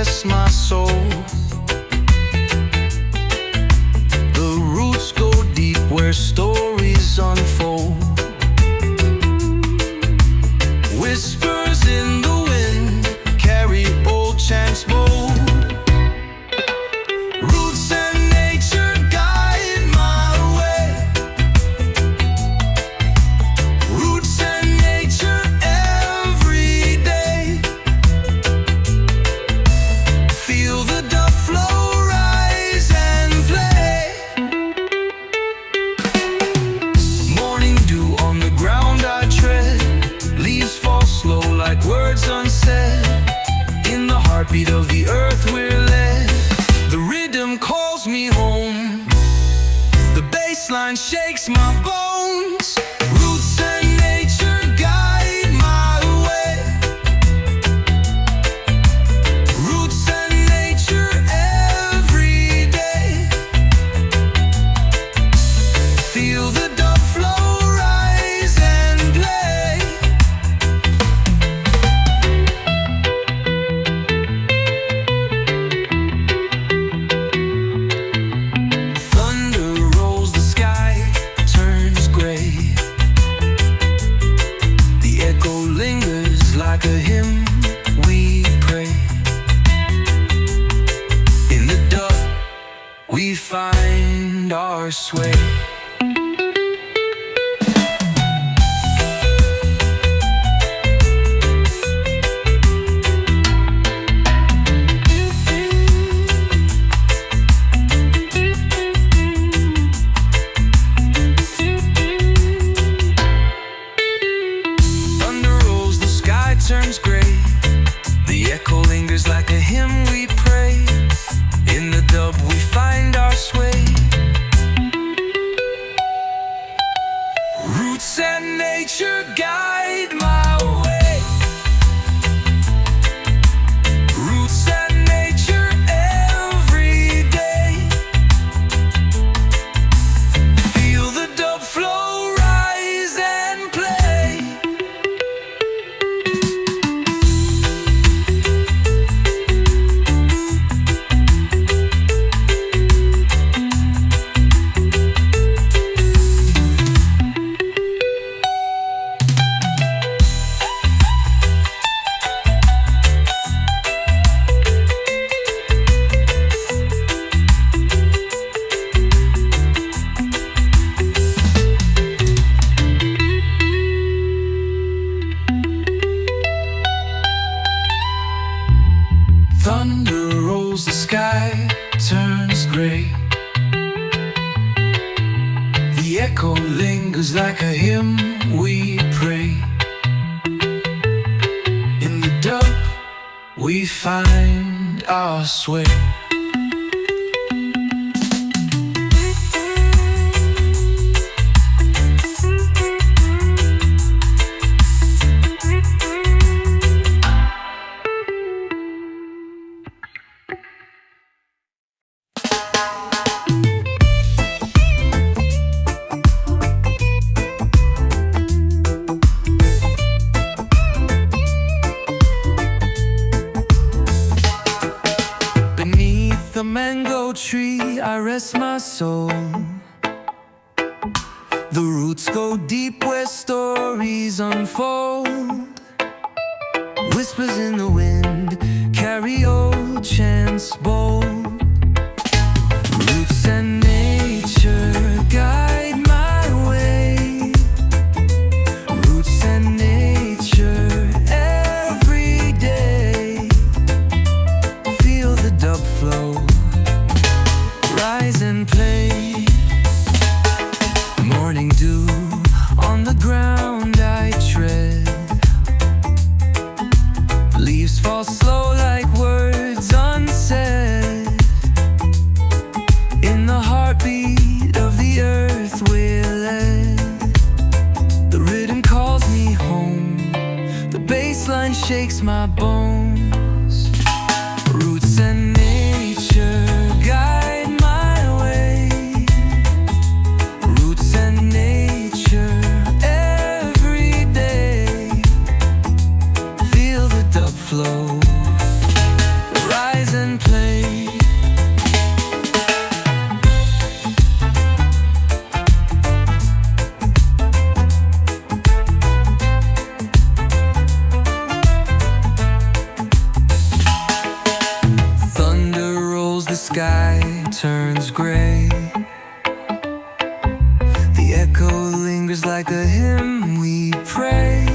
rest my soul. The roots go deep where stories unfold. Whispers in the wind carry old chants bold. Roots and nature guide my way. Roots and nature every day. Feel the dub flow, rise and play. Morning dew on the ground I tread. Leaves fall slow like words unsaid. In the heartbeat of the earth we're led. The rhythm calls me home. The bass line shakes my bones. Roots and nature guide my way. Roots and nature every day. Feel the dub flow, rise and play. Thunder rolls, the sky turns gray. The echo lingers like a hymn we pray. In the dub we find our sway. Thunder rolls, the sky turns gray. The echo lingers like a hymn we pray. In the dub we find our sway. Roots and nature guide my way. Roots and nature every day. Feel the dub flow, rise and play. Thunder rolls, the sky turns gray. The echo lingers like a hymn we pray. In the dub we find our sway. Beneath the mango tree I rest my soul. The roots go deep where stories unfold. Whispers in the wind carry old chants bold. Roots and nature guide my way. Roots and nature every day. Feel the dub flow, rise and play. Morning dew on the ground I tread. Leaves fall slow like words unsaid. rise and play. Thunder rolls, the sky turns gray. The echo lingers like a hymn we pray.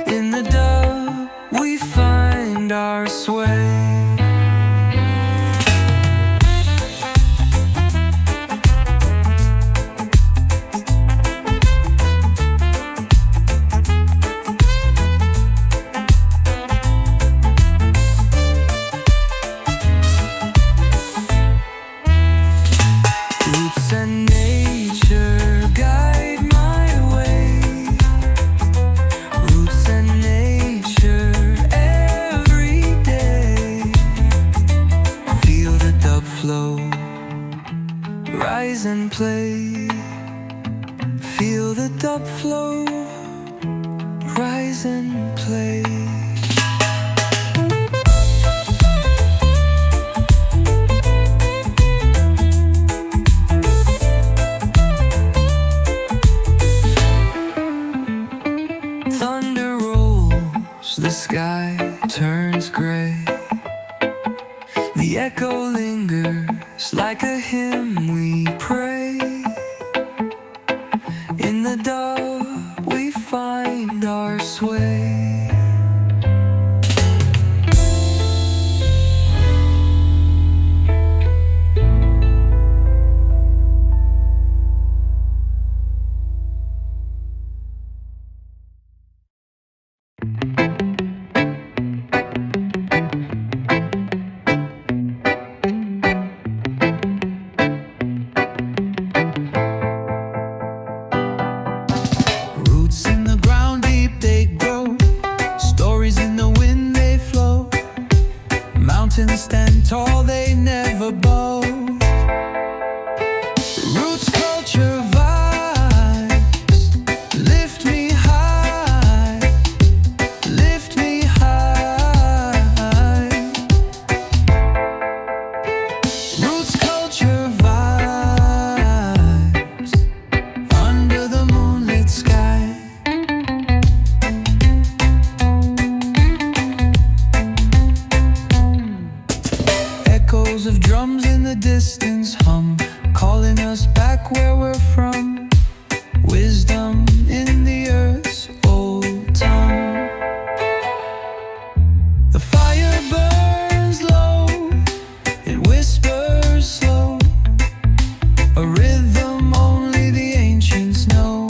In the dub we find our sway. Roots and nature guide my way. Roots and nature every day. Feel the dub flow, rise and play. Feel the dub flow, rise and play. Thunder rolls, the sky turns gray. The echo lingers like a hymn we pray. In the dub we find our sway. Roots in the ground deep they grow. Stories in the wind they flow. Mountains stand tall, they never bow. Roots, culture, vibes lift me high, lift me high. Roots, culture, vibes under the moonlit sky. Echoes of drums in the distance hum, calling us back where we're from. Wisdom in the earth's old tongue. The fire burns low, it whispers slow, a rhythm only the ancients know.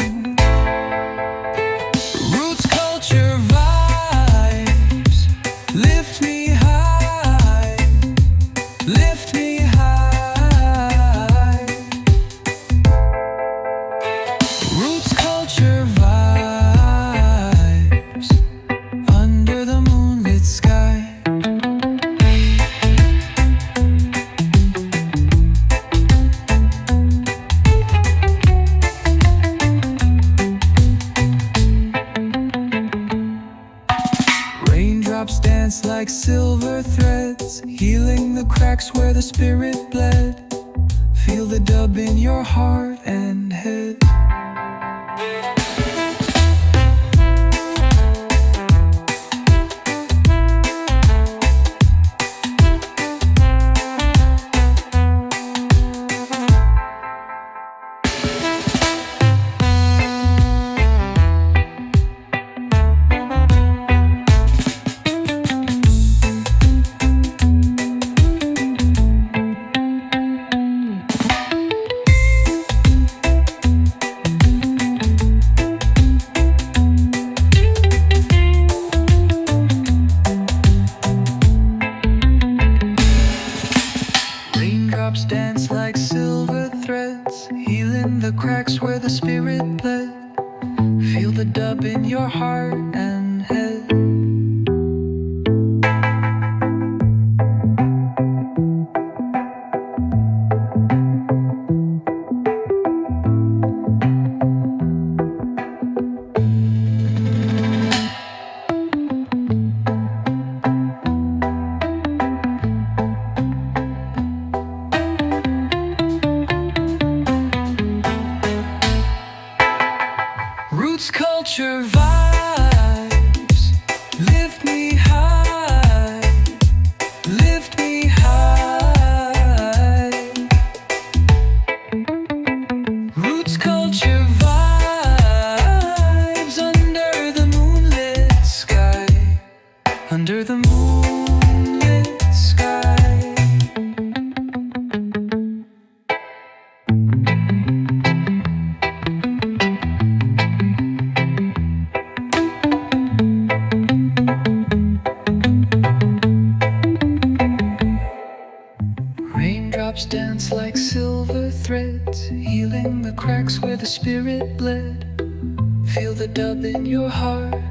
Roots, culture, vibes lift me high, lift me high. Roots, culture, vibes under the moonlit sky. Raindrops dance like silver threads, healing the cracks where the spirit bled. Feel the dub in your heart and head. Raindrops dance like silver threads, healing the cracks where the spirit bled. Feel the dub in your heart and head. moonlit sky. Raindrops dance like silver threads, healing the cracks where the spirit bled. Feel the dub in your heart,